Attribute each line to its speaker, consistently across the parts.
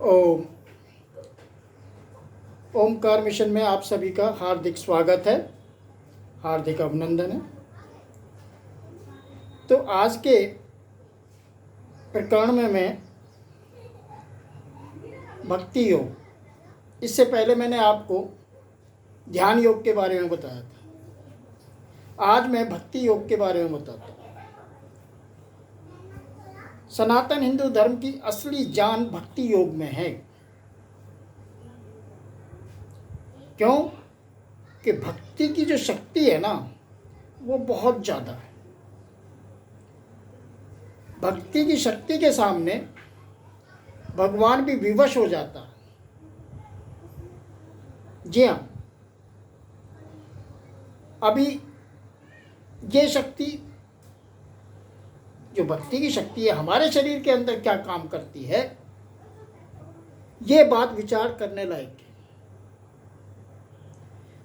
Speaker 1: ओम Omkar mission में आप सभी का हार्दिक स्वागत है, हार्दिक अभिनंदन है। तो आज के प्रकरण में मैं भक्ति योग, इससे पहले मैंने आपको ध्यान योग के बारे में बताया था। आज मैं भक्ति योग के बारे में बताता हूँ। सनातन हिंदू धर्म की असली जान भक्ति योग में है। क्यों कि भक्ति की जो शक्ति है ना, वो बहुत ज़्यादा है। भक्ति की शक्ति के सामने भगवान भी विवश हो जाता है। जी हाँ, अभी ये शक्ति, जो भक्ति की शक्ति है, हमारे शरीर के अंदर क्या काम करती है, ये बात विचार करने लायक है।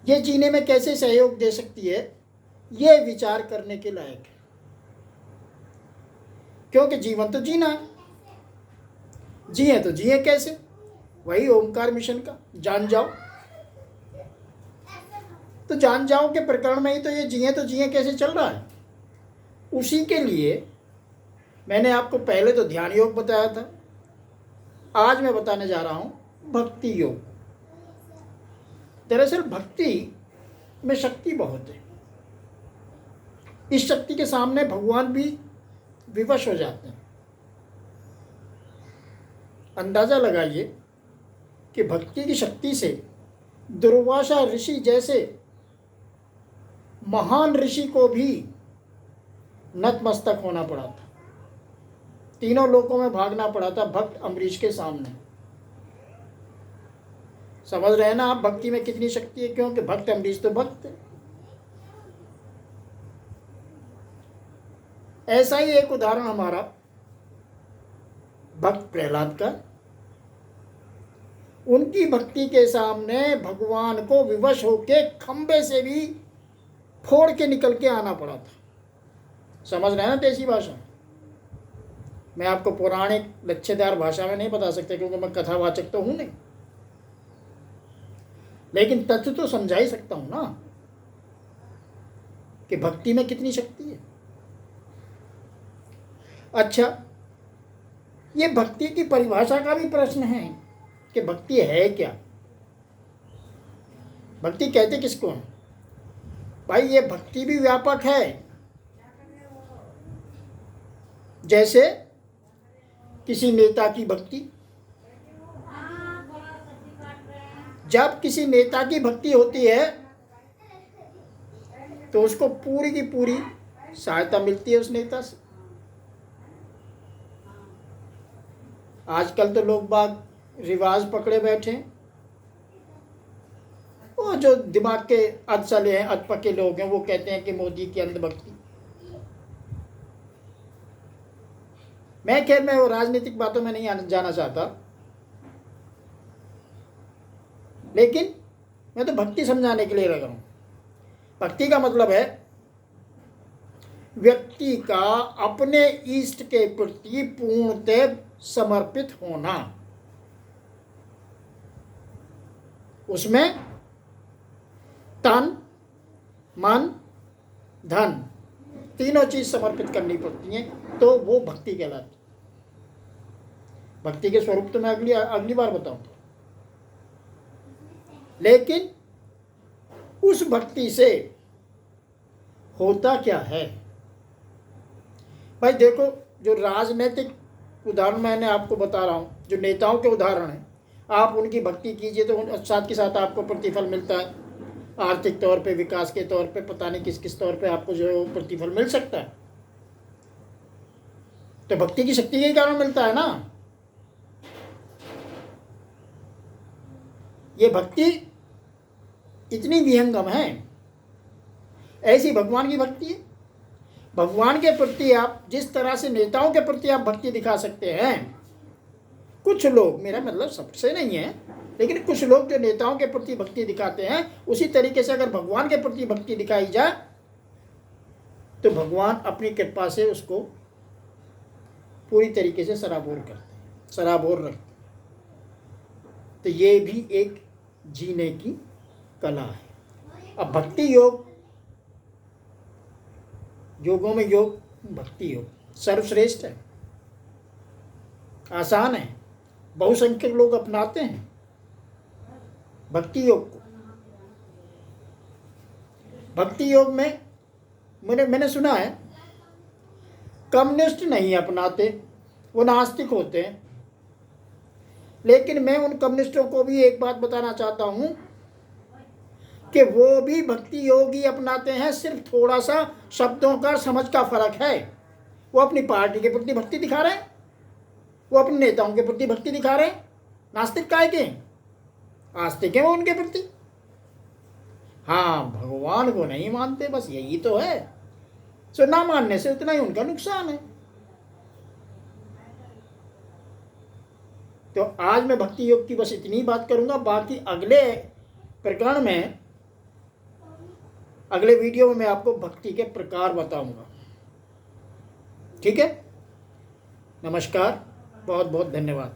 Speaker 1: ये जीने में कैसे सहयोग दे सकती है, ये विचार करने के लायक है। क्योंकि जीवन तो जीना है, जिए तो जिए कैसे, वही ओमकार मिशन का जान जाओ। तो जान जाओ के प्रकरण में ही तो ये जिए तो जिए कैसे चल रहा है। उसी के लिए मैंने आपको पहले तो ध्यान योग बताया था, आज मैं बताने जा रहा हूँ भक्ति योग। दरअसल भक्ति में शक्ति बहुत है। इस शक्ति के सामने भगवान भी विवश हो जाते हैं। अंदाजा लगाइए कि भक्ति की शक्ति से दुर्वासा ऋषि जैसे महान ऋषि को भी नतमस्तक होना पड़ा था। तीनों लोकों में भागना पड़ा था भक्त अम्बरीश के सामने। समझ रहे हैं ना आप भक्ति में कितनी शक्ति है। क्योंकि भक्त अम्बरीश तो भक्त है। ऐसा ही एक उदाहरण हमारा भक्त प्रहलाद का। उनकी भक्ति के सामने भगवान को विवश होके खंबे से भी फोड़ के निकल के आना पड़ा था। समझ रहे हैं ना देसी भाषा। मैं आपको पौराणिक लच्छेदार भाषा में नहीं बता सकता, क्योंकि मैं कथावाचक तो हूं नहीं, लेकिन तथ्य तो समझा ही सकता हूं ना कि भक्ति में कितनी शक्ति है। अच्छा, ये भक्ति की परिभाषा का भी प्रश्न है कि भक्ति है क्या। भक्ति कहते किसको हैं भाई। ये भक्ति भी व्यापक है। जैसे किसी नेता की भक्ति, जब किसी नेता की भक्ति होती है तो उसको पूरी की पूरी सहायता मिलती है उस नेता से। आजकल तो लोग बाग रिवाज पकड़े बैठे हैं। वो जो दिमाग के अध चले हैं, अध पके लोग हैं, वो कहते हैं कि मोदी की अंधभक्ति। मैं खैर मैं वो राजनीतिक बातों में नहीं जाना चाहता, लेकिन मैं तो भक्ति समझाने के लिए लगा हूं। भक्ति का मतलब है व्यक्ति का अपने इष्ट के प्रति पूर्णतः समर्पित होना। उसमें तन, मन, धन तीनों चीज समर्पित करनी पड़ती हैं, तो वो भक्ति कहलाती। भक्ति के स्वरूप तो मैं अगली बार बताऊंगा। लेकिन उस भक्ति से होता क्या है भाई। देखो, जो राजनीतिक उदाहरण मैंने आपको बता रहा हूँ, जो नेताओं के उदाहरण हैं, आप उनकी भक्ति कीजिए तो साथ के साथ आपको प्रतिफल मिलता है। आर्थिक तौर पे, विकास के तौर पे, पता नहीं किस किस तौर पे आपको जो प्रतिफल मिल सकता है। तो भक्ति की शक्ति के कारण मिलता है ना। ये भक्ति इतनी विहंगम है। ऐसी भगवान की भक्ति है। भगवान के प्रति आप जिस तरह से नेताओं के प्रति आप भक्ति दिखा सकते हैं, कुछ लोग, मेरा मतलब सबसे नहीं है, लेकिन कुछ लोग जो नेताओं के प्रति भक्ति दिखाते हैं, उसी तरीके से अगर भगवान के प्रति भक्ति दिखाई जाए तो भगवान अपनी कृपा से उसको पूरी तरीके से सराबोर करते हैं, सराबोर रखते हैं। तो ये भी एक जीने की कला है। अब भक्ति योग, योगों में योग भक्ति योग सर्वश्रेष्ठ है, आसान है, बहुसंख्यक लोग अपनाते हैं भक्ति योग को। भक्ति योग में मैंने सुना है कम्युनिस्ट नहीं अपनाते, वो नास्तिक होते हैं। लेकिन मैं उन कम्युनिस्टों को भी एक बात बताना चाहता हूं कि वो भी भक्ति योग ही अपनाते हैं, सिर्फ थोड़ा सा शब्दों का समझ का फर्क है। वो अपनी पार्टी के प्रति भक्ति दिखा रहे हैं, वो अपने नेताओं के प्रति भक्ति दिखा रहे हैं। नास्तिक काहे के? आस्तिक है वो उनके प्रति। हाँ, भगवान को नहीं मानते, बस यही तो है। सो ना मानने से उतना ही उनका नुकसान है। तो आज मैं भक्ति योग की बस इतनी बात करूंगा। बाकी अगले प्रकरण में, अगले वीडियो में मैं आपको भक्ति के प्रकार बताऊंगा। ठीक है, नमस्कार, बहुत बहुत धन्यवाद।